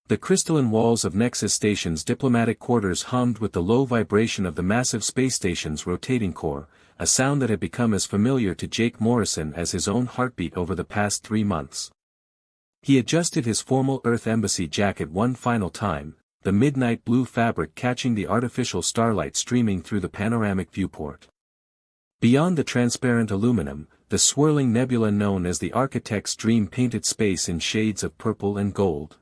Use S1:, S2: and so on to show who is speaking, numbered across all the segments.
S1: The crystalline walls of Nexus Station's diplomatic quarters hummed with the low vibration of the massive space station's rotating core, a sound that had become as familiar to Jake Morrison as his own heartbeat over the past 3 months. He adjusted his formal Earth Embassy jacket one final time, the midnight blue fabric catching the artificial starlight streaming through the panoramic viewport. Beyond the transparent aluminum, the swirling nebula known as the architect's dream painted space in shades of purple and gold.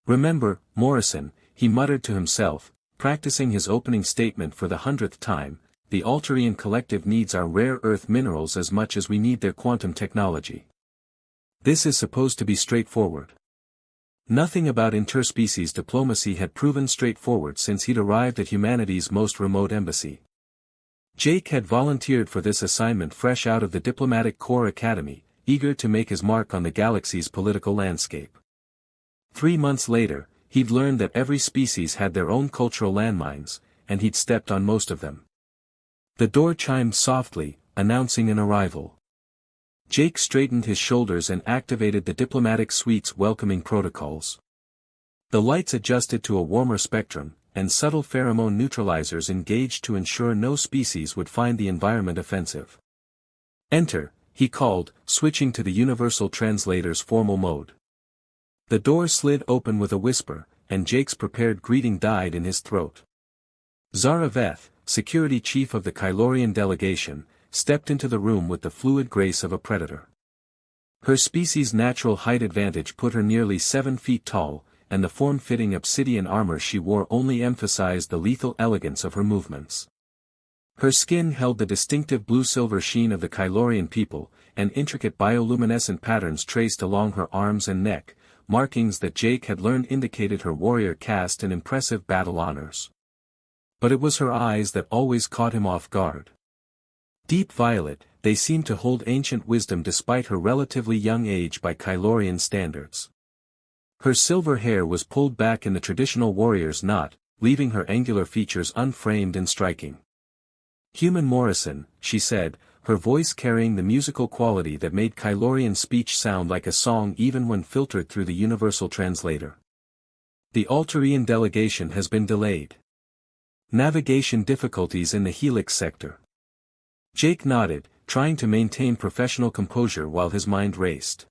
S1: "Remember, Morrison," he muttered to himself, practicing his opening statement for the 100th time, "the Alterian collective needs our rare earth minerals as much as we need their quantum technology. This is supposed to be straightforward." Nothing about interspecies diplomacy had proven straightforward since he'd arrived at humanity's most remote embassy. Jake had volunteered for this assignment fresh out of the Diplomatic Corps Academy, eager to make his mark on the galaxy's political landscape. 3 months later, he'd learned that every species had their own cultural landmines, and he'd stepped on most of them. The door chimed softly, announcing an arrival. Jake straightened his shoulders and activated the diplomatic suite's welcoming protocols. The lights adjusted to a warmer spectrum, and subtle pheromone neutralizers engaged to ensure no species would find the environment offensive. "Enter," he called, switching to the Universal Translator's formal mode. The door slid open with a whisper, and Jake's prepared greeting died in his throat. Zara Veth, security chief of the Kylorian delegation, stepped into the room with the fluid grace of a predator. Her species' natural height advantage put her nearly 7 feet tall, and the form-fitting obsidian armor she wore only emphasized the lethal elegance of her movements. Her skin held the distinctive blue-silver sheen of the Kylorian people, and intricate bioluminescent patterns traced along her arms and neck, markings that Jake had learned indicated her warrior caste and impressive battle honors. But it was her eyes that always caught him off guard. Deep violet, they seemed to hold ancient wisdom despite her relatively young age by Kylorian standards. Her silver hair was pulled back in the traditional warrior's knot, leaving her angular features unframed and striking. "Human Morrison," she said, her voice carrying the musical quality that made Kylorian speech sound like a song even when filtered through the Universal Translator. "The Alterian delegation has been delayed. Navigation difficulties in the Helix sector." Jake nodded, trying to maintain professional composure while his mind raced.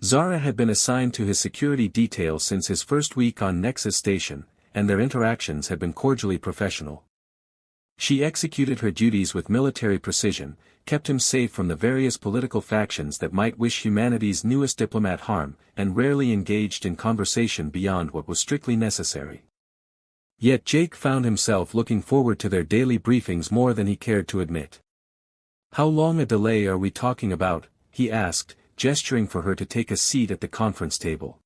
S1: Zara had been assigned to his security detail since his first week on Nexus Station, and their interactions had been cordially professional. She executed her duties with military precision, kept him safe from the various political factions that might wish humanity's newest diplomat harm, and rarely engaged in conversation beyond what was strictly necessary. Yet Jake found himself looking forward to their daily briefings more than he cared to admit. "How long a delay are we talking about?" he asked, gesturing for her to take a seat at the conference table.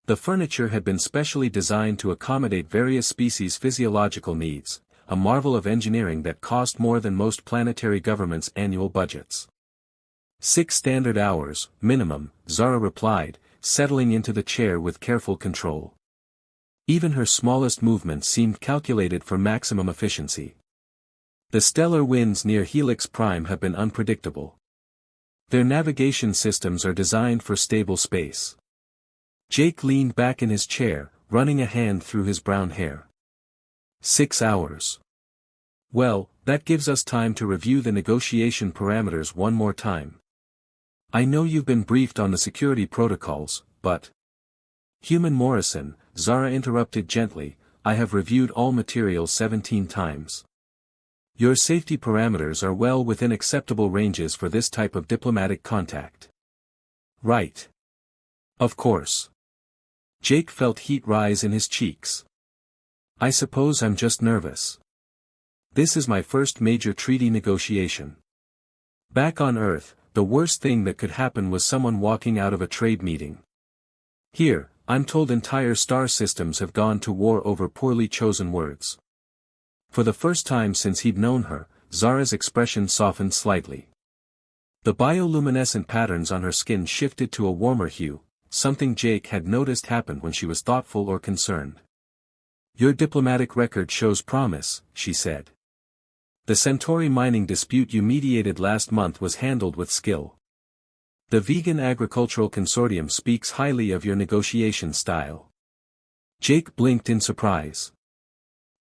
S1: The furniture had been specially designed to accommodate various species' physiological needs, a marvel of engineering that cost more than most planetary governments' annual budgets. 6 standard hours, minimum, Zara replied, settling into the chair with careful control. Even her smallest movements seemed calculated for maximum efficiency. The stellar winds near Helix Prime have been unpredictable. Their navigation systems are designed for stable space. Jake leaned back in his chair, running a hand through his brown hair. 6 hours. Well, that gives us time to review the negotiation parameters one more time. I know you've been briefed on the security protocols, but... Human Morrison, Zara interrupted gently, I have reviewed all material 17 times. Your safety parameters are well within acceptable ranges for this type of diplomatic contact. Right. Of course. Jake felt heat rise in his cheeks. I suppose I'm just nervous. This is my first major treaty negotiation. Back on Earth, the worst thing that could happen was someone walking out of a trade meeting. Here, I'm told entire star systems have gone to war over poorly chosen words. For the first time since he'd known her, Zara's expression softened slightly. The bioluminescent patterns on her skin shifted to a warmer hue, something Jake had noticed happen when she was thoughtful or concerned. Your diplomatic record shows promise, she said. The Centauri mining dispute you mediated last month was handled with skill. The Vegan Agricultural Consortium speaks highly of your negotiation style. Jake blinked in surprise.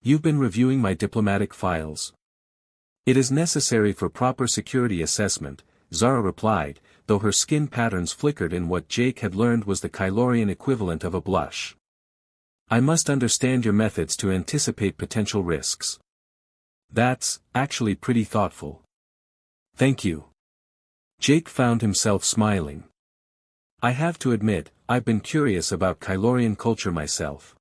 S1: You've been reviewing my diplomatic files. It is necessary for proper security assessment, Zara replied, though her skin patterns flickered in what Jake had learned was the Kylorian equivalent of a blush. I must understand your methods to anticipate potential risks. That's, actually pretty thoughtful. Thank you. Jake found himself smiling. I have to admit, I've been curious about Kylorian culture myself.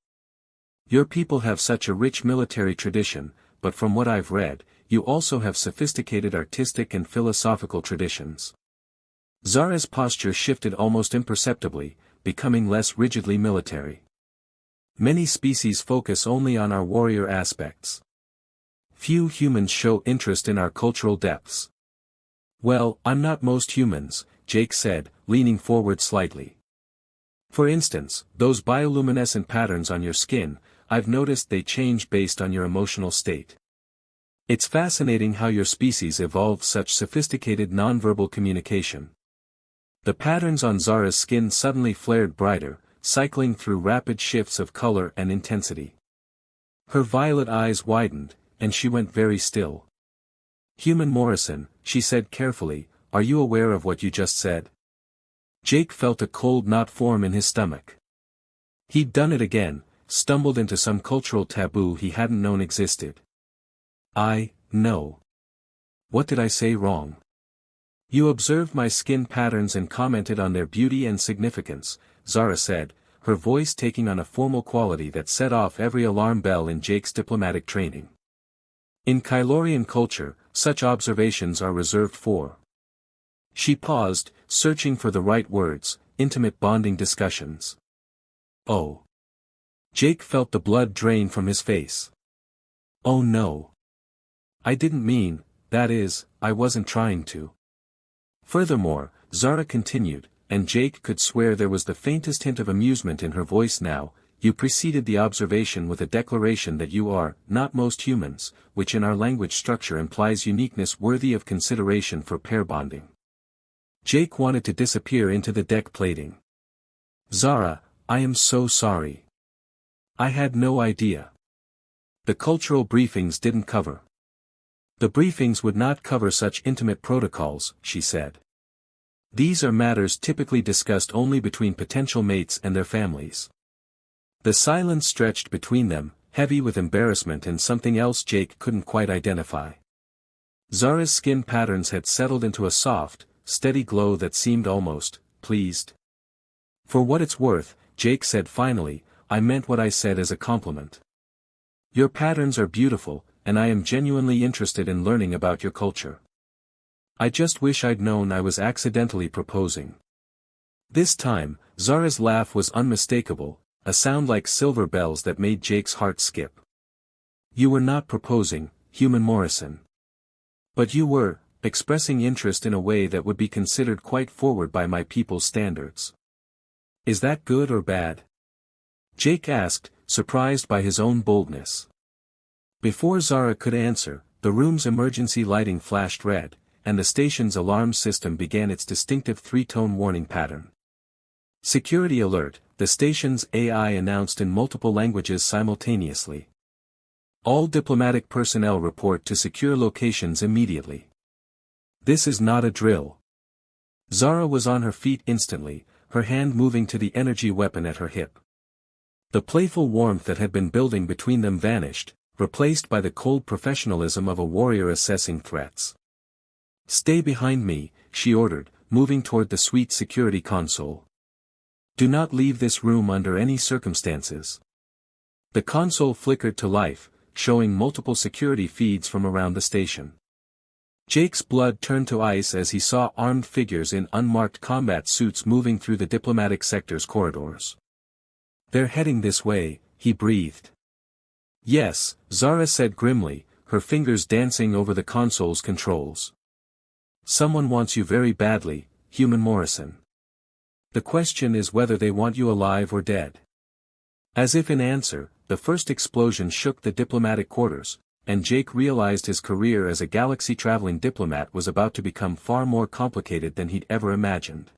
S1: Your people have such a rich military tradition, but from what I've read, you also have sophisticated artistic and philosophical traditions. Zara's posture shifted almost imperceptibly, becoming less rigidly military. Many species focus only on our warrior aspects. Few humans show interest in our cultural depths. Well, I'm not most humans, Jake said, leaning forward slightly. For instance, those bioluminescent patterns on your skin, I've noticed they change based on your emotional state. It's fascinating how your species evolved such sophisticated nonverbal communication. The patterns on Zara's skin suddenly flared brighter, cycling through rapid shifts of color and intensity. Her violet eyes widened, and she went very still. Human Morrison, she said carefully, are you aware of what you just said? Jake felt a cold knot form in his stomach. He'd done it again, stumbled into some cultural taboo he hadn't known existed. No. What did I say wrong? You observed my skin patterns and commented on their beauty and significance, Zara said, her voice taking on a formal quality that set off every alarm bell in Jake's diplomatic training. In Kylorian culture, such observations are reserved for. She paused, searching for the right words, intimate bonding discussions. Oh. Jake felt the blood drain from his face. Oh no. I didn't mean, that is, I wasn't trying to. Furthermore, Zara continued, and Jake could swear there was the faintest hint of amusement in her voice now, you preceded the observation with a declaration that you are, not most humans, which in our language structure implies uniqueness worthy of consideration for pair bonding. Jake wanted to disappear into the deck plating. Zara, I am so sorry. I had no idea. The cultural briefings didn't cover. The briefings would not cover such intimate protocols, she said. These are matters typically discussed only between potential mates and their families. The silence stretched between them, heavy with embarrassment and something else Jake couldn't quite identify. Zara's skin patterns had settled into a soft, steady glow that seemed almost pleased. For what it's worth, Jake said finally, I meant what I said as a compliment. Your patterns are beautiful, and I am genuinely interested in learning about your culture. I just wish I'd known I was accidentally proposing. This time, Zara's laugh was unmistakable, a sound like silver bells that made Jake's heart skip. You were not proposing, Human Morrison. But you were, expressing interest in a way that would be considered quite forward by my people's standards. Is that good or bad? Jake asked, surprised by his own boldness. Before Zara could answer, the room's emergency lighting flashed red, and the station's alarm system began its distinctive three-tone warning pattern. Security alert, the station's AI announced in multiple languages simultaneously. All diplomatic personnel report to secure locations immediately. This is not a drill. Zara was on her feet instantly, her hand moving to the energy weapon at her hip. The playful warmth that had been building between them vanished, replaced by the cold professionalism of a warrior assessing threats. Stay behind me, she ordered, moving toward the suite security console. Do not leave this room under any circumstances. The console flickered to life, showing multiple security feeds from around the station. Jake's blood turned to ice as he saw armed figures in unmarked combat suits moving through the diplomatic sector's corridors. They're heading this way, he breathed. Yes, Zara said grimly, her fingers dancing over the console's controls. Someone wants you very badly, Human Morrison. The question is whether they want you alive or dead. As if in answer, the first explosion shook the diplomatic quarters, and Jake realized his career as a galaxy-traveling diplomat was about to become far more complicated than he'd ever imagined.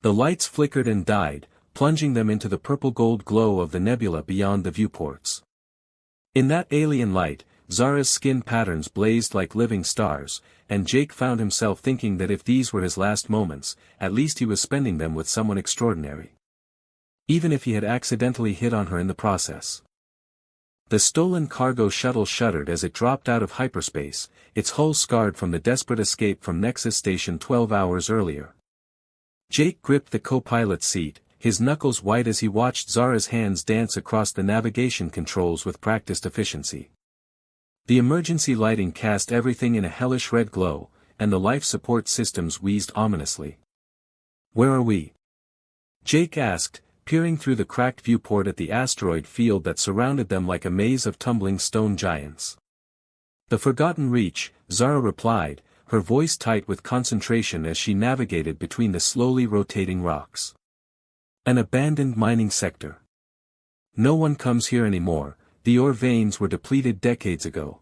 S1: The lights flickered and died, plunging them into the purple-gold glow of the nebula beyond the viewports. In that alien light, Zara's skin patterns blazed like living stars, and Jake found himself thinking that if these were his last moments, at least he was spending them with someone extraordinary. Even if he had accidentally hit on her in the process. The stolen cargo shuttle shuddered as it dropped out of hyperspace, its hull scarred from the desperate escape from Nexus Station 12 hours earlier. Jake gripped the co-pilot's seat, his knuckles white as he watched Zara's hands dance across the navigation controls with practiced efficiency. The emergency lighting cast everything in a hellish red glow, and the life support systems wheezed ominously. "Where are we?" Jake asked, peering through the cracked viewport at the asteroid field that surrounded them like a maze of tumbling stone giants. "The Forgotten Reach," Zara replied, her voice tight with concentration as she navigated between the slowly rotating rocks. "An abandoned mining sector. No one comes here anymore, the ore veins were depleted decades ago."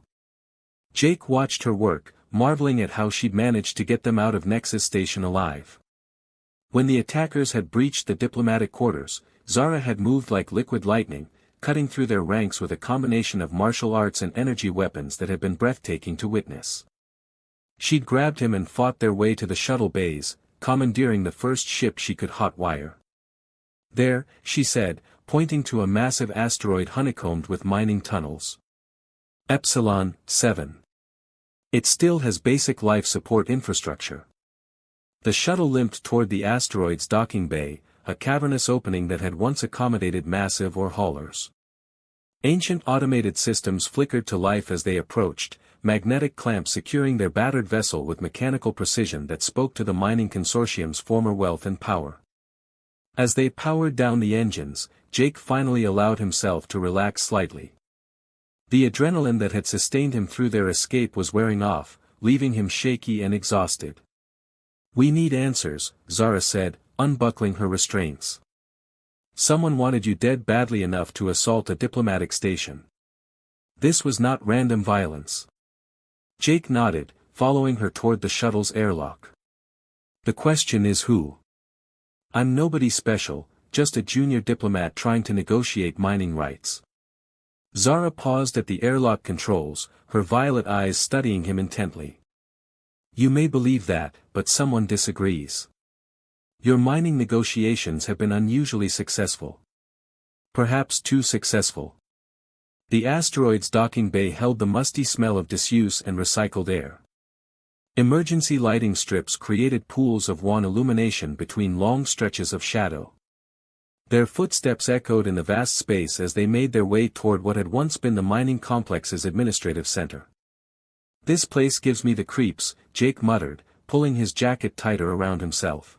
S1: Jake watched her work, marveling at how she'd managed to get them out of Nexus Station alive. When the attackers had breached the diplomatic quarters, Zara had moved like liquid lightning, cutting through their ranks with a combination of martial arts and energy weapons that had been breathtaking to witness. She'd grabbed him and fought their way to the shuttle bays, commandeering the first ship she could hotwire. "There," she said, pointing to a massive asteroid honeycombed with mining tunnels. Epsilon 7. It still has basic life support infrastructure. The shuttle limped toward the asteroid's docking bay, a cavernous opening that had once accommodated massive ore haulers. Ancient automated systems flickered to life as they approached, magnetic clamps securing their battered vessel with mechanical precision that spoke to the mining consortium's former wealth and power. As they powered down the engines, Jake finally allowed himself to relax slightly. The adrenaline that had sustained him through their escape was wearing off, leaving him shaky and exhausted. "We need answers," Zara said, unbuckling her restraints. "Someone wanted you dead badly enough to assault a diplomatic station. This was not random violence." Jake nodded, following her toward the shuttle's airlock. "The question is who? I'm nobody special, just a junior diplomat trying to negotiate mining rights." Zara paused at the airlock controls, her violet eyes studying him intently. "You may believe that, but someone disagrees. Your mining negotiations have been unusually successful. Perhaps too successful." The asteroid's docking bay held the musty smell of disuse and recycled air. Emergency lighting strips created pools of wan illumination between long stretches of shadow. Their footsteps echoed in the vast space as they made their way toward what had once been the mining complex's administrative center. "This place gives me the creeps," Jake muttered, pulling his jacket tighter around himself.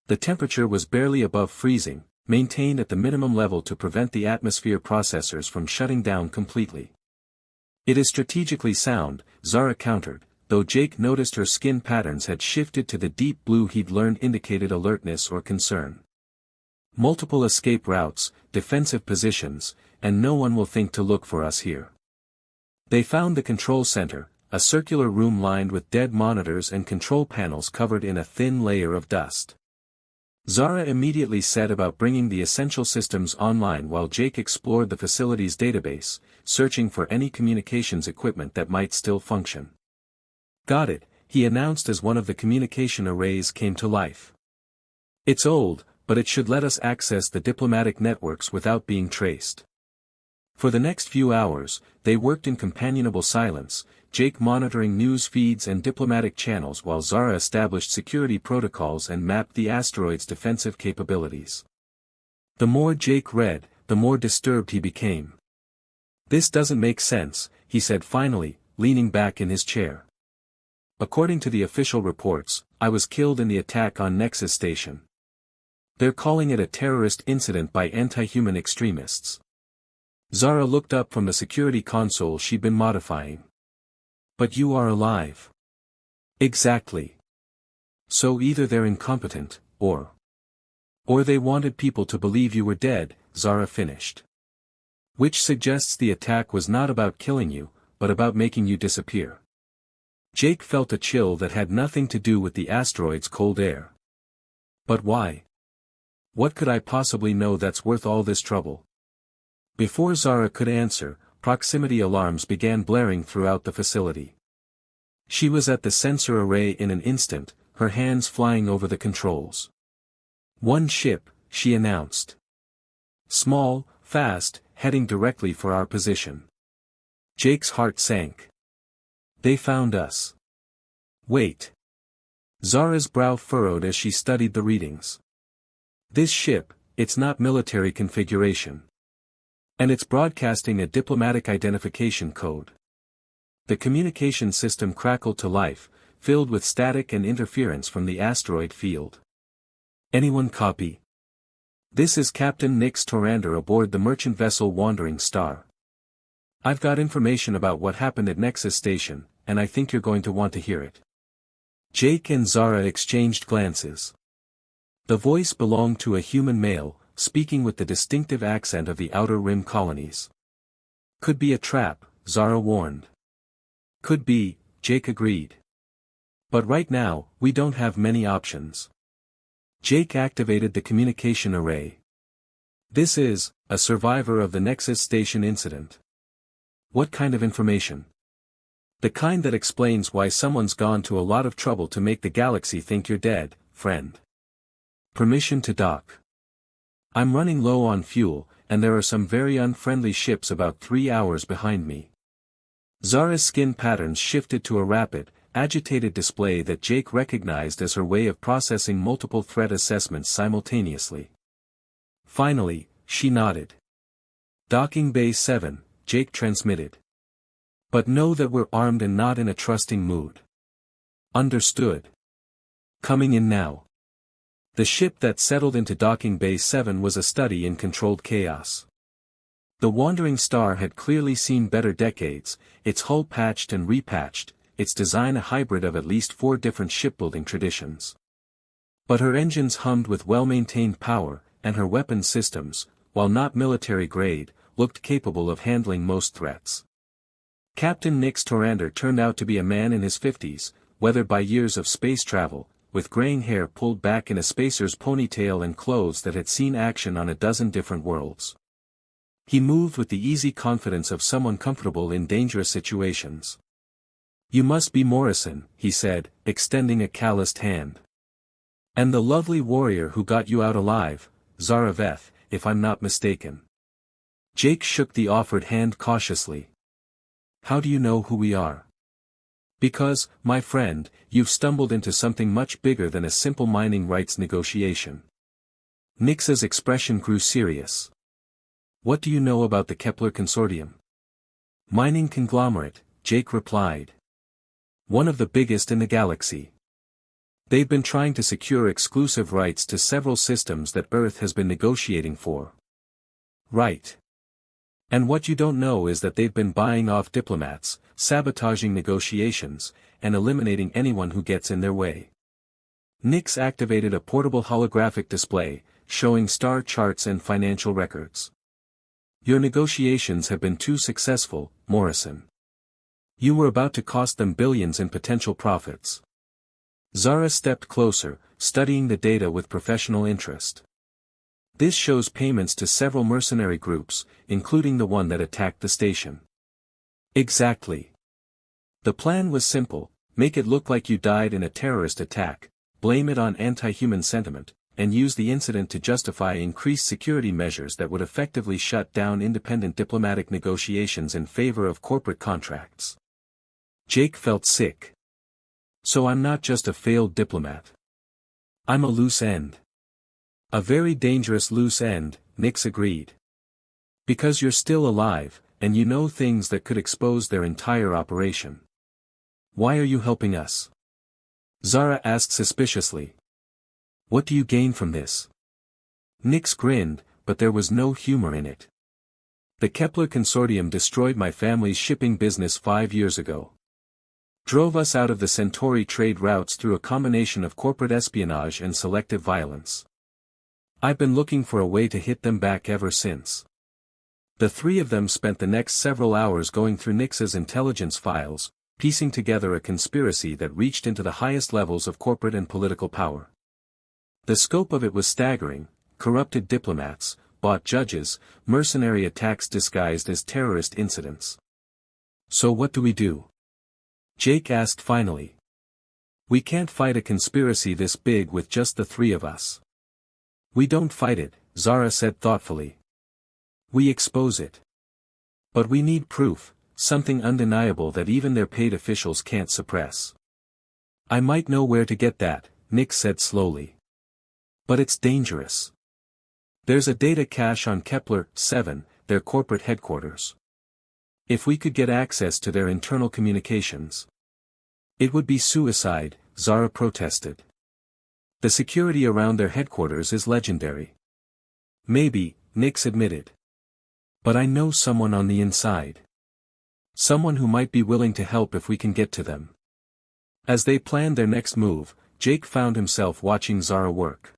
S1: The temperature was barely above freezing, maintained at the minimum level to prevent the atmosphere processors from shutting down completely. "It is strategically sound," Zara countered, though Jake noticed her skin patterns had shifted to the deep blue he'd learned indicated alertness or concern. "Multiple escape routes, defensive positions, and no one will think to look for us here." They found the control center, a circular room lined with dead monitors and control panels covered in a thin layer of dust. Zara immediately set about bringing the essential systems online while Jake explored the facility's database, searching for any communications equipment that might still function. "Got it," he announced as one of the communication arrays came to life. "It's old, but it should let us access the diplomatic networks without being traced." For the next few hours, they worked in companionable silence, Jake monitoring news feeds and diplomatic channels while Zara established security protocols and mapped the asteroid's defensive capabilities. The more Jake read, the more disturbed he became. "This doesn't make sense," he said finally, leaning back in his chair. "According to the official reports, I was killed in the attack on Nexus Station. They're calling it a terrorist incident by anti-human extremists." Zara looked up from the security console she'd been modifying. "But you are alive." "Exactly. So either they're incompetent, or they wanted people to believe you were dead," Zara finished. "Which suggests the attack was not about killing you, but about making you disappear. Jake felt a chill that had nothing to do with the asteroid's cold air. But why? What could I possibly know that's worth all this trouble? Before Zara could answer, proximity alarms began blaring throughout the facility. She was at the sensor array in an instant, her hands flying over the controls. One ship, she announced. Small, fast, heading directly for our position. Jake's heart sank. They found us. Wait. Zara's brow furrowed as she studied the readings. This ship, it's not military configuration. And it's broadcasting a diplomatic identification code. The communication system crackled to life, filled with static and interference from the asteroid field. Anyone copy? This is Captain Nix Torander aboard the merchant vessel Wandering Star. I've got information about what happened at Nexus Station, and I think you're going to want to hear it. Jake and Zara exchanged glances. The voice belonged to a human male, speaking with the distinctive accent of the Outer Rim colonies. Could be a trap, Zara warned. Could be, Jake agreed. But right now, we don't have many options. Jake activated the communication array. This is, a survivor of the Nexus Station incident. What kind of information? The kind that explains why someone's gone to a lot of trouble to make the galaxy think you're dead, friend. Permission to dock. I'm running low on fuel, and there are some very unfriendly ships about 3 hours behind me. Zara's skin patterns shifted to a rapid, agitated display that Jake recognized as her way of processing multiple threat assessments simultaneously. Finally, she nodded. Docking Bay 7, Jake transmitted. But know that we're armed and not in a trusting mood. Understood. Coming in now. The ship that settled into Docking Bay 7 was a study in controlled chaos. The Wandering Star had clearly seen better decades, its hull patched and repatched, its design a hybrid of at least 4 different shipbuilding traditions. But her engines hummed with well-maintained power, and her weapons systems, while not military-grade, looked capable of handling most threats. Captain Nix Torander turned out to be a man in his 50s, weathered by years of space travel, with graying hair pulled back in a spacer's ponytail and clothes that had seen action on a dozen different worlds. He moved with the easy confidence of someone comfortable in dangerous situations. You must be Morrison, he said, extending a calloused hand. And the lovely warrior who got you out alive, Zara Veth, if I'm not mistaken. Jake shook the offered hand cautiously. How do you know who we are? Because, my friend, you've stumbled into something much bigger than a simple mining rights negotiation. Nix's expression grew serious. What do you know about the Kepler Consortium? Mining conglomerate, Jake replied. One of the biggest in the galaxy. They've been trying to secure exclusive rights to several systems that Earth has been negotiating for. Right. And what you don't know is that they've been buying off diplomats, sabotaging negotiations, and eliminating anyone who gets in their way. Nix activated a portable holographic display, showing star charts and financial records. Your negotiations have been too successful, Morrison. You were about to cost them billions in potential profits. Zara stepped closer, studying the data with professional interest. This shows payments to several mercenary groups, including the one that attacked the station. Exactly. The plan was simple: make it look like you died in a terrorist attack, blame it on anti-human sentiment, and use the incident to justify increased security measures that would effectively shut down independent diplomatic negotiations in favor of corporate contracts. Jake felt sick. So I'm not just a failed diplomat. I'm a loose end. A very dangerous loose end, Nix agreed. Because you're still alive, and you know things that could expose their entire operation. Why are you helping us? Zara asked suspiciously. What do you gain from this? Nix grinned, but there was no humor in it. The Kepler Consortium destroyed my family's shipping business 5 years ago. Drove us out of the Centauri trade routes through a combination of corporate espionage and selective violence. I've been looking for a way to hit them back ever since. The three of them spent the next several hours going through Nix's intelligence files, piecing together a conspiracy that reached into the highest levels of corporate and political power. The scope of it was staggering: corrupted diplomats, bought judges, mercenary attacks disguised as terrorist incidents. "So what do we do?" Jake asked finally. "We can't fight a conspiracy this big with just the three of us." "We don't fight it," Zara said thoughtfully. "We expose it. But we need proof, something undeniable that even their paid officials can't suppress." "I might know where to get that," Nix said slowly. "But it's dangerous. There's a data cache on Kepler-7, their corporate headquarters. If we could get access to their internal communications." "It would be suicide," Zara protested. "The security around their headquarters is legendary." "Maybe," Nix admitted. "But I know someone on the inside. Someone who might be willing to help if we can get to them." As they planned their next move, Jake found himself watching Zara work.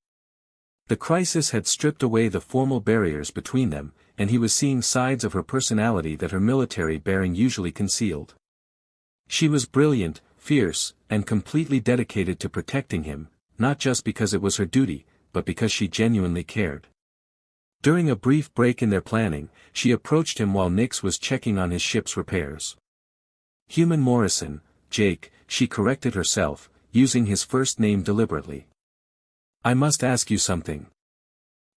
S1: The crisis had stripped away the formal barriers between them, and he was seeing sides of her personality that her military bearing usually concealed. She was brilliant, fierce, and completely dedicated to protecting him, not just because it was her duty, but because she genuinely cared. During a brief break in their planning, she approached him while Nix was checking on his ship's repairs. "Human Morrison, Jake," she corrected herself, using his first name deliberately. "I must ask you something."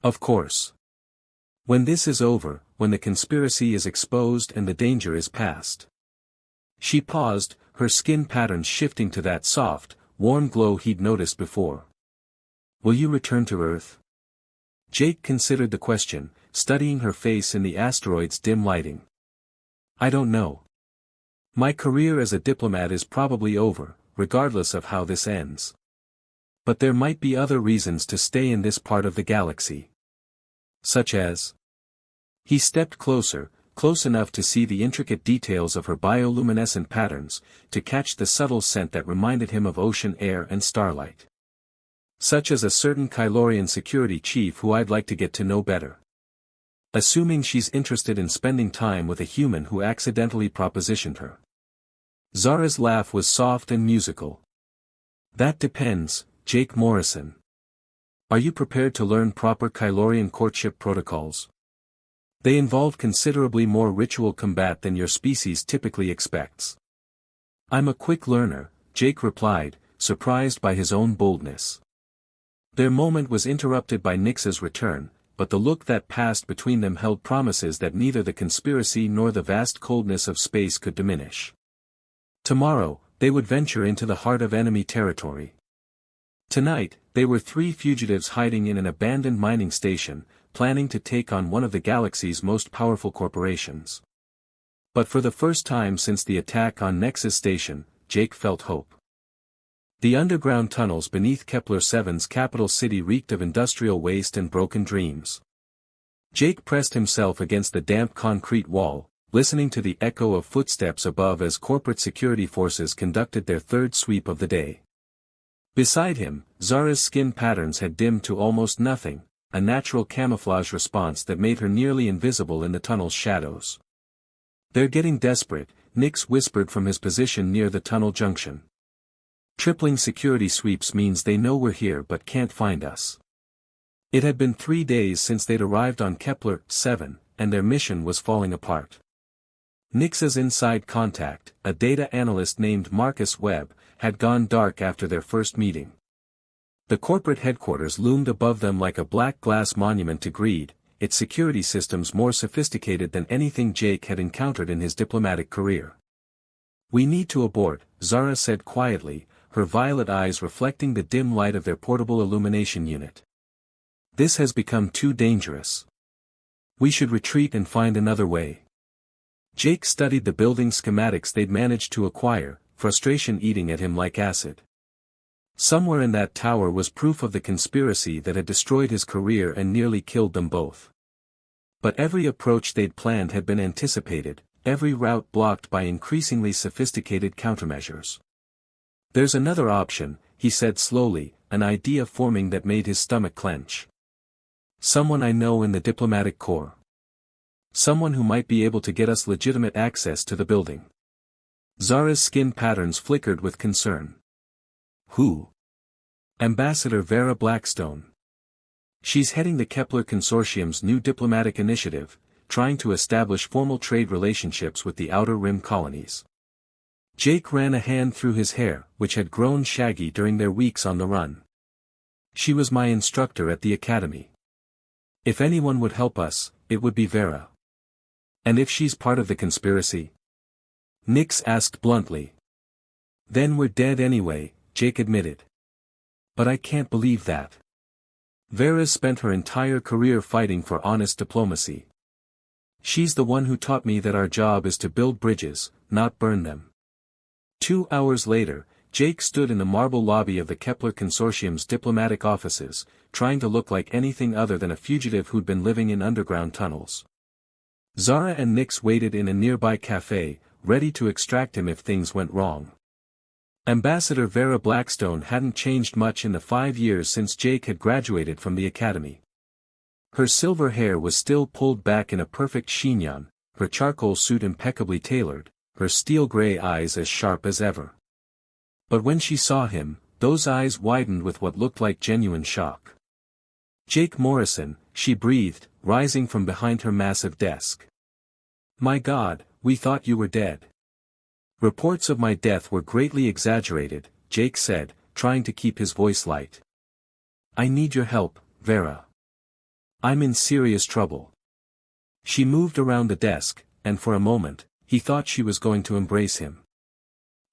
S1: "Of course. When this is over, when the conspiracy is exposed and the danger is past." She paused, her skin patterns shifting to that soft, warm glow he'd noticed before. "Will you return to Earth?" Jake considered the question, studying her face in the asteroid's dim lighting. "I don't know. My career as a diplomat is probably over, regardless of how this ends. But there might be other reasons to stay in this part of the galaxy." "Such as?" He stepped closer, close enough to see the intricate details of her bioluminescent patterns, to catch the subtle scent that reminded him of ocean air and starlight. "Such as a certain Kylorian security chief who I'd like to get to know better. Assuming she's interested in spending time with a human who accidentally propositioned her." Zara's laugh was soft and musical. "That depends, Jake Morrison. Are you prepared to learn proper Kylorian courtship protocols? They involve considerably more ritual combat than your species typically expects." "I'm a quick learner," Jake replied, surprised by his own boldness. Their moment was interrupted by Nix's return, but the look that passed between them held promises that neither the conspiracy nor the vast coldness of space could diminish. Tomorrow, they would venture into the heart of enemy territory. Tonight, they were three fugitives hiding in an abandoned mining station, planning to take on one of the galaxy's most powerful corporations. But for the first time since the attack on Nexus Station, Jake felt hope. The underground tunnels beneath Kepler-7's capital city reeked of industrial waste and broken dreams. Jake pressed himself against the damp concrete wall, listening to the echo of footsteps above as corporate security forces conducted their third sweep of the day. Beside him, Zara's skin patterns had dimmed to almost nothing, a natural camouflage response that made her nearly invisible in the tunnel's shadows. "They're getting desperate," Nix whispered from his position near the tunnel junction. "Tripling security sweeps means they know we're here but can't find us." It had been 3 days since they'd arrived on Kepler-7, and their mission was falling apart. Nix's inside contact, a data analyst named Marcus Webb, had gone dark after their first meeting. The corporate headquarters loomed above them like a black glass monument to greed, its security systems more sophisticated than anything Jake had encountered in his diplomatic career. "We need to abort," Zara said quietly, her violet eyes reflecting the dim light of their portable illumination unit. "This has become too dangerous. We should retreat and find another way." Jake studied the building schematics they'd managed to acquire, frustration eating at him like acid. Somewhere in that tower was proof of the conspiracy that had destroyed his career and nearly killed them both. But every approach they'd planned had been anticipated, every route blocked by increasingly sophisticated countermeasures. "There's another option," he said slowly, an idea forming that made his stomach clench. "Someone I know in the diplomatic corps. Someone who might be able to get us legitimate access to the building. Zara's skin patterns flickered with concern. Who? Ambassador Vera Blackstone. She's heading the Kepler Consortium's new diplomatic initiative, trying to establish formal trade relationships with the Outer Rim colonies. Jake ran a hand through his hair, which had grown shaggy during their weeks on the run. She was my instructor at the academy. If anyone would help us, it would be Vera. And if she's part of the conspiracy? Nix asked bluntly. Then we're dead anyway, Jake admitted. But I can't believe that. Vera's spent her entire career fighting for honest diplomacy. She's the one who taught me that our job is to build bridges, not burn them. 2 hours later, Jake stood in the marble lobby of the Kepler Consortium's diplomatic offices, trying to look like anything other than a fugitive who'd been living in underground tunnels. Zara and Nix waited in a nearby cafe, ready to extract him if things went wrong. Ambassador Vera Blackstone hadn't changed much in the 5 years since Jake had graduated from the academy. Her silver hair was still pulled back in a perfect chignon, her charcoal suit impeccably tailored, her steel-gray eyes as sharp as ever. But when she saw him, those eyes widened with what looked like genuine shock. Jake Morrison, she breathed, rising from behind her massive desk. My God, we thought you were dead. Reports of my death were greatly exaggerated, Jake said, trying to keep his voice light. I need your help, Vera. I'm in serious trouble. She moved around the desk, and for a moment, he thought she was going to embrace him.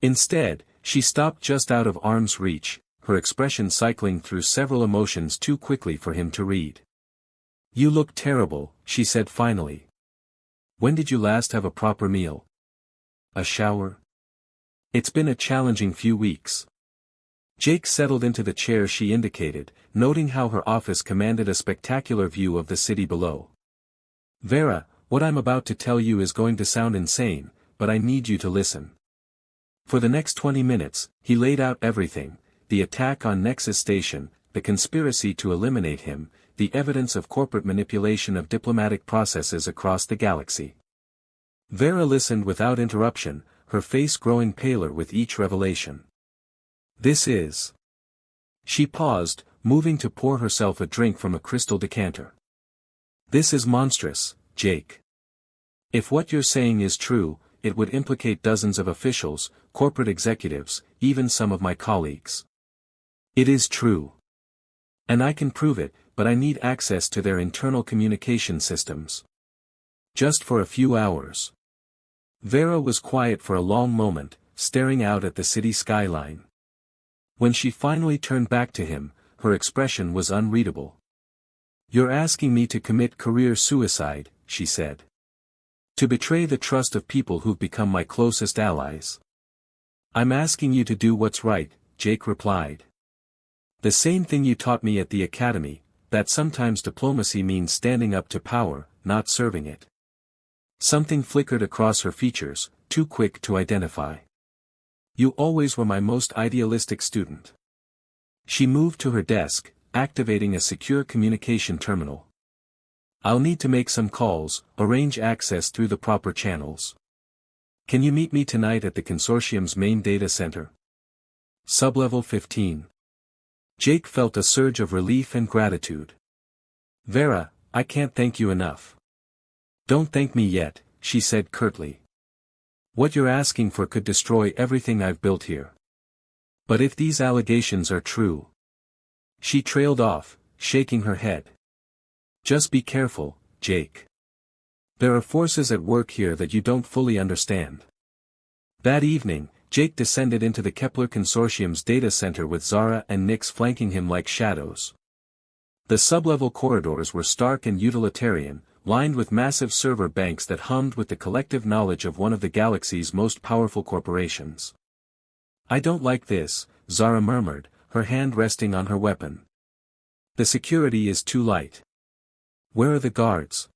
S1: Instead, she stopped just out of arm's reach, her expression cycling through several emotions too quickly for him to read. You look terrible, she said finally. When did you last have a proper meal? A shower? It's been a challenging few weeks. Jake settled into the chair she indicated, noting how her office commanded a spectacular view of the city below. Vera, what I'm about to tell you is going to sound insane, but I need you to listen. For the next 20 minutes, he laid out everything, the attack on Nexus Station, the conspiracy to eliminate him, the evidence of corporate manipulation of diplomatic processes across the galaxy. Vera listened without interruption, her face growing paler with each revelation. This is... She paused, moving to pour herself a drink from a crystal decanter. This is monstrous, Jake. If what you're saying is true, it would implicate dozens of officials, corporate executives, even some of my colleagues. It is true. And I can prove it, but I need access to their internal communication systems. Just for a few hours. Vera was quiet for a long moment, staring out at the city skyline. When she finally turned back to him, her expression was unreadable. You're asking me to commit career suicide, she said. To betray the trust of people who've become my closest allies. I'm asking you to do what's right, Jake replied. The same thing you taught me at the academy, that sometimes diplomacy means standing up to power, not serving it. Something flickered across her features, too quick to identify. You always were my most idealistic student. She moved to her desk, activating a secure communication terminal. I'll need to make some calls, arrange access through the proper channels. Can you meet me tonight at the consortium's main data center? Sublevel 15. Jake felt a surge of relief and gratitude. Vera, I can't thank you enough. Don't thank me yet, she said curtly. What you're asking for could destroy everything I've built here. But if these allegations are true... She trailed off, shaking her head. Just be careful, Jake. There are forces at work here that you don't fully understand. That evening, Jake descended into the Kepler Consortium's data center with Zara and Nix flanking him like shadows. The sublevel corridors were stark and utilitarian, lined with massive server banks that hummed with the collective knowledge of one of the galaxy's most powerful corporations. I don't like this, Zara murmured, her hand resting on her weapon. The security is too light. Where are the guards?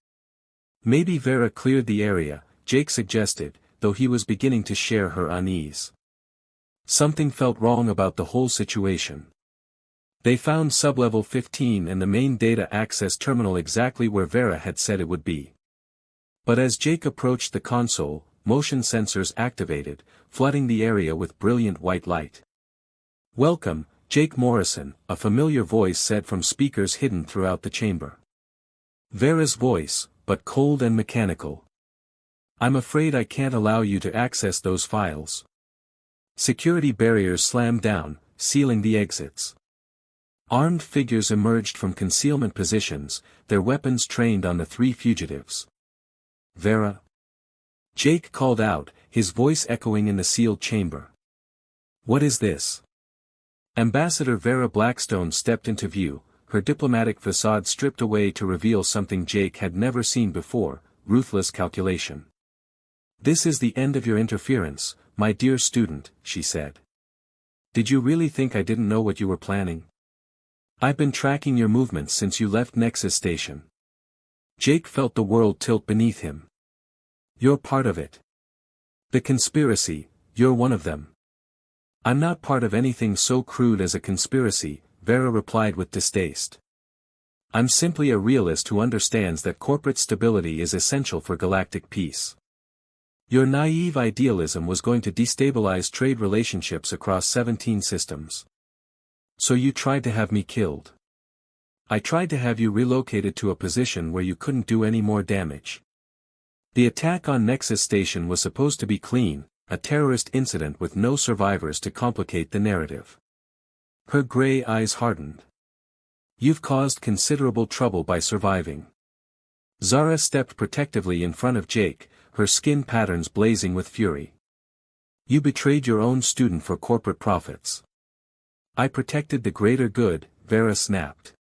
S1: Maybe Vera cleared the area, Jake suggested, though he was beginning to share her unease. Something felt wrong about the whole situation. They found sublevel 15 and the main data access terminal exactly where Vera had said it would be. But as Jake approached the console, motion sensors activated, flooding the area with brilliant white light. "Welcome, Jake Morrison," a familiar voice said from speakers hidden throughout the chamber. Vera's voice, but cold and mechanical. "I'm afraid I can't allow you to access those files." Security barriers slammed down, sealing the exits. Armed figures emerged from concealment positions, their weapons trained on the three fugitives. "Vera?" Jake called out, his voice echoing in the sealed chamber. "What is this?" Ambassador Vera Blackstone stepped into view, her diplomatic facade stripped away to reveal something Jake had never seen before: ruthless calculation. "This is the end of your interference, my dear student," she said. "Did you really think I didn't know what you were planning? I've been tracking your movements since you left Nexus Station." Jake felt the world tilt beneath him. "You're part of it. The conspiracy, you're one of them." "I'm not part of anything so crude as a conspiracy," Vera replied with distaste. "I'm simply a realist who understands that corporate stability is essential for galactic peace. Your naive idealism was going to destabilize trade relationships across 17 systems. So you tried to have me killed. I tried to have you relocated to a position where you couldn't do any more damage. The attack on Nexus Station was supposed to be clean, a terrorist incident with no survivors to complicate the narrative." Her gray eyes hardened. "You've caused considerable trouble by surviving." Zara stepped protectively in front of Jake, her skin patterns blazing with fury. "You betrayed your own student for corporate profits." "I protected the greater good," Vera snapped.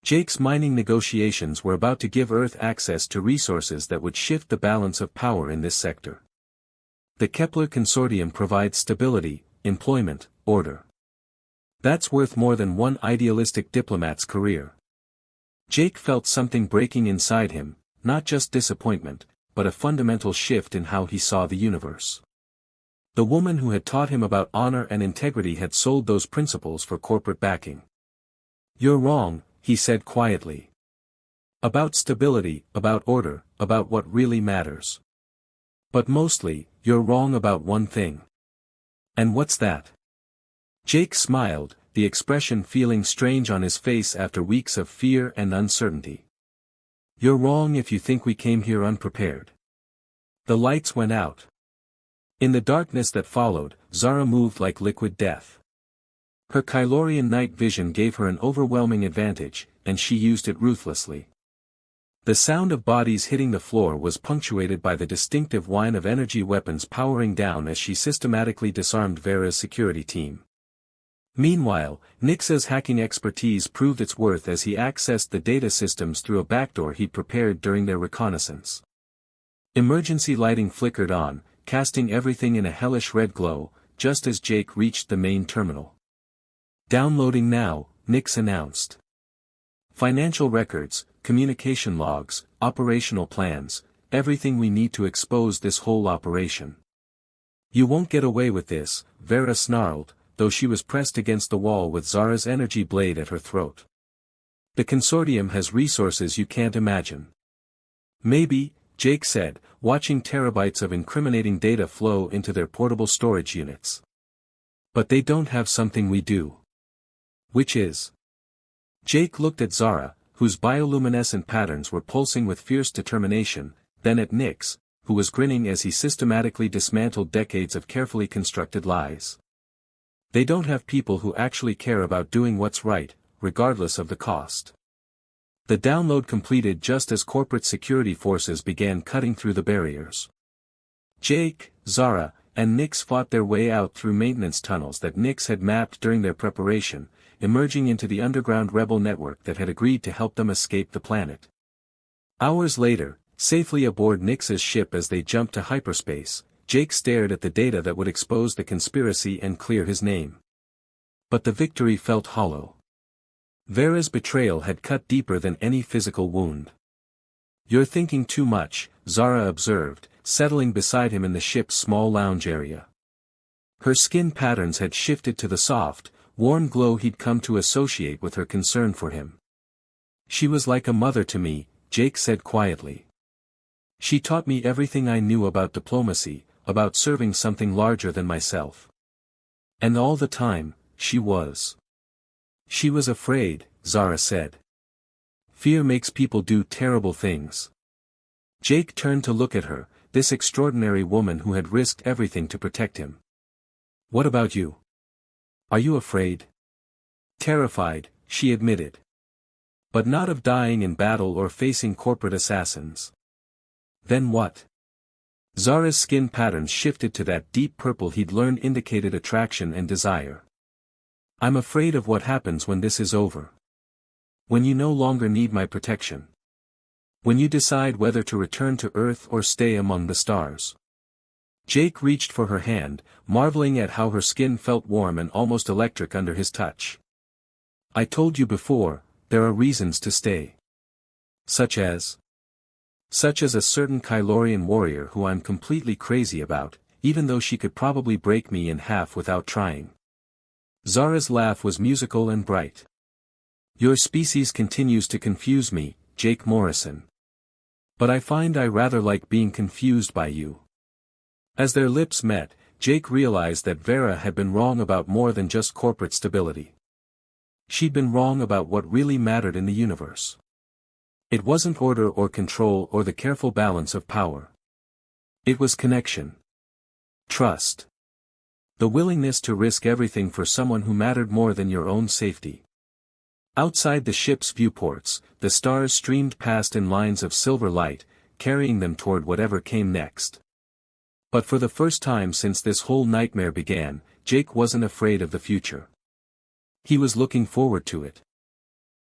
S1: Jake's mining negotiations were about to give Earth access to resources that would shift the balance of power in this sector. The Kepler Consortium provides stability, employment, order. That's worth more than one idealistic diplomat's career. Jake felt something breaking inside him, not just disappointment, but a fundamental shift in how he saw the universe. The woman who had taught him about honor and integrity had sold those principles for corporate backing. "You're wrong," he said quietly. "About stability, about order, about what really matters. But mostly, you're wrong about one thing." "And what's that?" Jake smiled, the expression feeling strange on his face after weeks of fear and uncertainty. "You're wrong if you think we came here unprepared." The lights went out. In the darkness that followed, Zara moved like liquid death. Her Kylorian night vision gave her an overwhelming advantage, and she used it ruthlessly. The sound of bodies hitting the floor was punctuated by the distinctive whine of energy weapons powering down as she systematically disarmed Vera's security team. Meanwhile, Nix's hacking expertise proved its worth as he accessed the data systems through a backdoor he'd prepared during their reconnaissance. Emergency lighting flickered on, casting everything in a hellish red glow, just as Jake reached the main terminal. "Downloading now," Nix announced. "Financial records, communication logs, operational plans, everything we need to expose this whole operation." "You won't get away with this," Vera snarled, though she was pressed against the wall with Zara's energy blade at her throat. "The consortium has resources you can't imagine." "Maybe," Jake said, watching terabytes of incriminating data flow into their portable storage units. "But they don't have something we do." "Which is?" Jake looked at Zara, whose bioluminescent patterns were pulsing with fierce determination, then at Nix, who was grinning as he systematically dismantled decades of carefully constructed lies. "They don't have people who actually care about doing what's right, regardless of the cost." The download completed just as corporate security forces began cutting through the barriers. Jake, Zara, and Nix fought their way out through maintenance tunnels that Nix had mapped during their preparation, emerging into the underground rebel network that had agreed to help them escape the planet. Hours later, safely aboard Nix's ship as they jumped to hyperspace, Jake stared at the data that would expose the conspiracy and clear his name. But the victory felt hollow. Vera's betrayal had cut deeper than any physical wound. "You're thinking too much," Zara observed, settling beside him in the ship's small lounge area. Her skin patterns had shifted to the soft, warm glow he'd come to associate with her concern for him. "She was like a mother to me," Jake said quietly. She taught me everything I knew about diplomacy, about serving something larger than myself. And all the time, she was. She was afraid, Zara said. Fear makes people do terrible things. Jake turned to look at her, this extraordinary woman who had risked everything to protect him. What about you? Are you afraid? Terrified, she admitted. But not of dying in battle or facing corporate assassins. Then what? Zara's skin patterns shifted to that deep purple he'd learned indicated attraction and desire. I'm afraid of what happens when this is over. When you no longer need my protection. When you decide whether to return to Earth or stay among the stars. Jake reached for her hand, marveling at how her skin felt warm and almost electric under his touch. I told you before, there are reasons to stay. Such as a certain Kylorian warrior who I'm completely crazy about, even though she could probably break me in half without trying. Zara's laugh was musical and bright. Your species continues to confuse me, Jake Morrison. But I find I rather like being confused by you. As their lips met, Jake realized that Vera had been wrong about more than just corporate stability. She'd been wrong about what really mattered in the universe. It wasn't order or control or the careful balance of power. It was connection. Trust. The willingness to risk everything for someone who mattered more than your own safety. Outside the ship's viewports, the stars streamed past in lines of silver light, carrying them toward whatever came next. But for the first time since this whole nightmare began, Jake wasn't afraid of the future. He was looking forward to it.